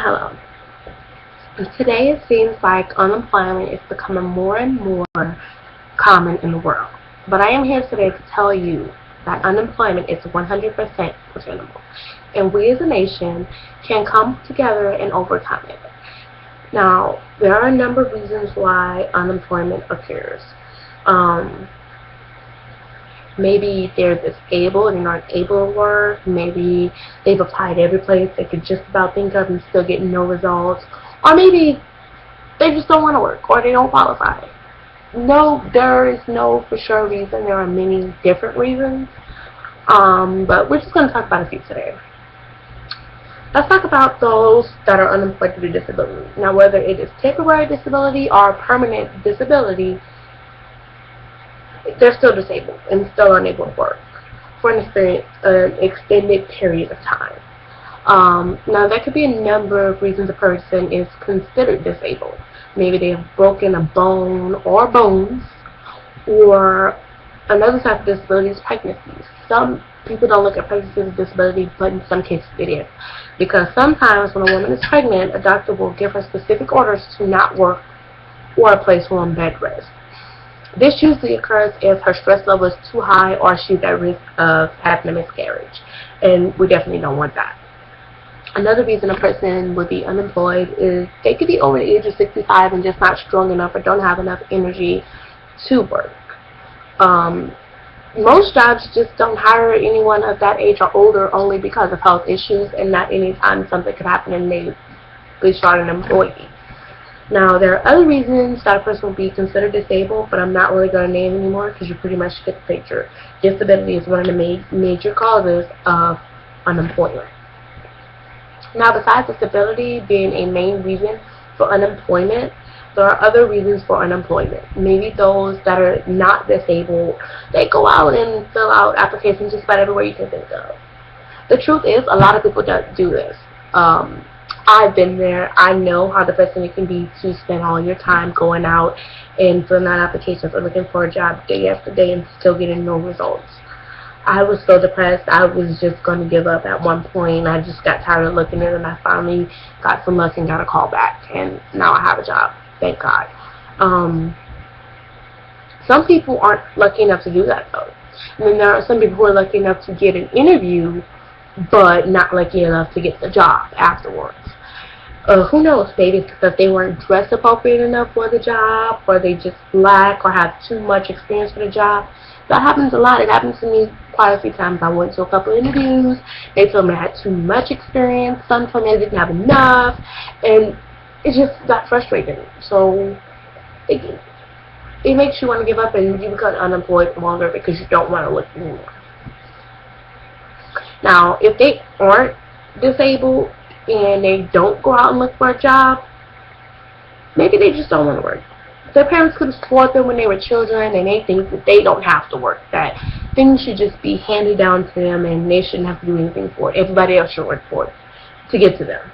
Hello. Today it seems like unemployment is becoming more and more common in the world. But I am here today to tell you that unemployment is 100% preventable. And we as a nation can come together and overcome it. Now, there are a number of reasons why unemployment occurs. Um, Maybe they're disabled and aren't able to work. Maybe they've applied every place they could just about think of and still getting no results. Or maybe they just don't want to work or they don't qualify. No, there is no for sure reason. There are many different reasons. But we're just going to talk about a few today. Let's talk about those that are unemployed due to disability. Now, whether it is temporary disability or permanent disability, they're still disabled and still unable to work for an extended period of time. Now, there could be a number of reasons a person is considered disabled. Maybe they have broken a bone or bones, or another type of disability is pregnancy. Some people don't look at pregnancy as a disability, but in some cases it is. Because sometimes when a woman is pregnant, a doctor will give her specific orders to not work or place her on bed rest. This usually occurs if her stress level is too high or she's at risk of having a miscarriage. And we definitely don't want that. Another reason a person would be unemployed is they could be over the age of 65 and just not strong enough or don't have enough energy to work. Most jobs just don't hire anyone of that age or older only because of health issues, and not any time something could happen and they start an employee. Now, there are other reasons that a person will be considered disabled, but I'm not really going to name anymore because you pretty much get the picture. Disability is one of the major causes of unemployment. Now, besides disability being a main reason for unemployment, there are other reasons for unemployment. Maybe those that are not disabled, they go out and fill out applications just about everywhere you can think of. The truth is, a lot of people don't do this. I've been there. I know how depressing it can be to spend all your time going out and filling out applications or looking for a job day after day and still getting no results. I was so depressed, I was just going to give up at one point. I just got tired of looking at it, and I finally got some luck and got a call back, and now I have a job, thank God. Some people aren't lucky enough to do that, though. And then there are some people who are lucky enough to get an interview, but not lucky enough to get the job afterwards. Who knows, maybe it's because they weren't dressed appropriate enough for the job, or they just lack or have too much experience for the job. That happens a lot. It happens to me quite a few times. I went to a couple of interviews. They told me I had too much experience. Some told me I didn't have enough. And it just got frustrating. So it makes you want to give up and you become unemployed longer because you don't want to look anymore. Now, if they aren't disabled and they don't go out and look for a job, maybe they just don't want to work. Their parents could support them when they were children, and they think that they don't have to work, that things should just be handed down to them and they shouldn't have to do anything for it. Everybody else should work for it to get to them.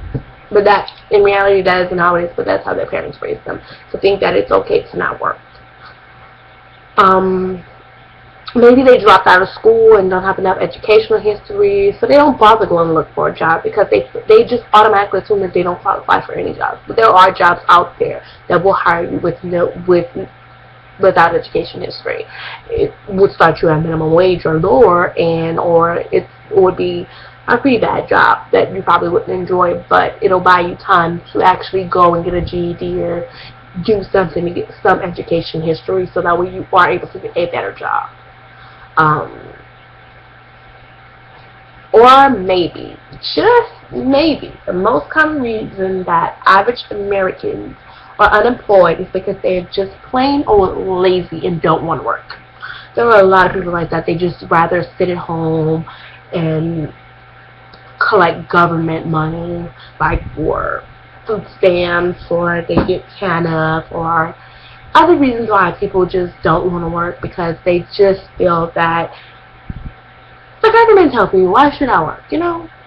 But that, in reality, that isn't how it is, but that's how their parents raised them, to think that it's okay to not work. Maybe they dropped out of school and don't have enough educational history, so they don't bother going to look for a job because they just automatically assume that they don't qualify for any jobs. But there are jobs out there that will hire you without education history. It would start you at minimum wage or lower, or it would be a pretty bad job that you probably wouldn't enjoy, but it'll buy you time to actually go and get a GED or do something to get some education history, so that way you are able to get a better job. Or maybe, just maybe, the most common reason that average Americans are unemployed is because they're just plain old lazy and don't want to work. There are a lot of people like that. They just rather sit at home and collect government money, like for food stamps, or they get TANF, or other reasons why people just don't want to work, because they just feel that the government's helping me, why should I work,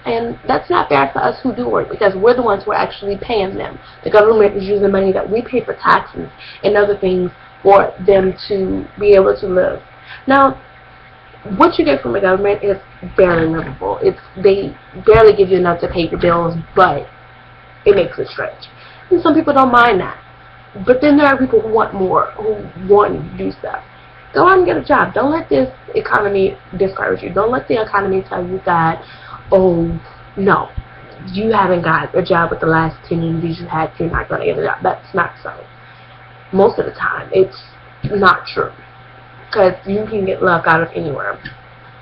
And that's not fair for us who do work, because we're the ones who are actually paying them. The government is using money that we pay for taxes and other things for them to be able to live. Now, what you get from the government is barely livable. They barely give you enough to pay your bills, but it makes it stretch. And some people don't mind that. But then there are people who want more, who want to do stuff. Go out and get a job. Don't let this economy discourage you. Don't let the economy tell you that, oh, no, you haven't got a job with the last 10 interviews you had, you're not going to get a job. That's not so. Most of the time, it's not true. Because you can get luck out of anywhere.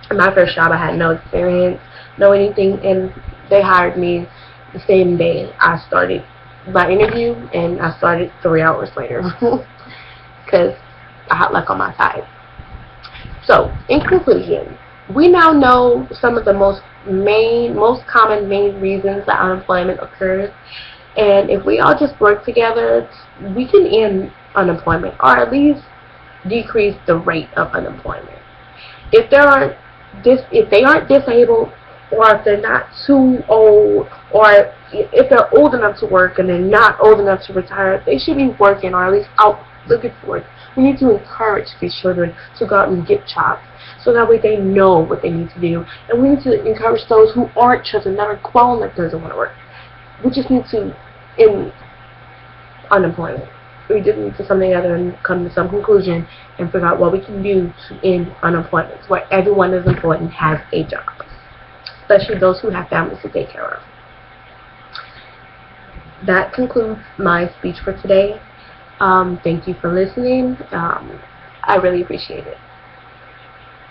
In my first job, I had no experience, no anything, and they hired me the same day I started my interview, and I started 3 hours later. Because I had luck on my side. So, in conclusion, we now know some of the most common main reasons that unemployment occurs, and if we all just work together, we can end unemployment, or at least decrease the rate of unemployment. If they aren't disabled, or if they're not too old, or if they're old enough to work and they're not old enough to retire, they should be working, or at least out looking for it. We need to encourage these children to go out and get jobs, so that way they know what they need to do. And we need to encourage those who aren't children, that are grown, that doesn't want to work. We just need to end unemployment. We just need to come together and come to some conclusion and figure out what we can do to end unemployment, where everyone is employed and has a job, especially those who have families to take care of. That concludes my speech for today. Thank you for listening. I really appreciate it.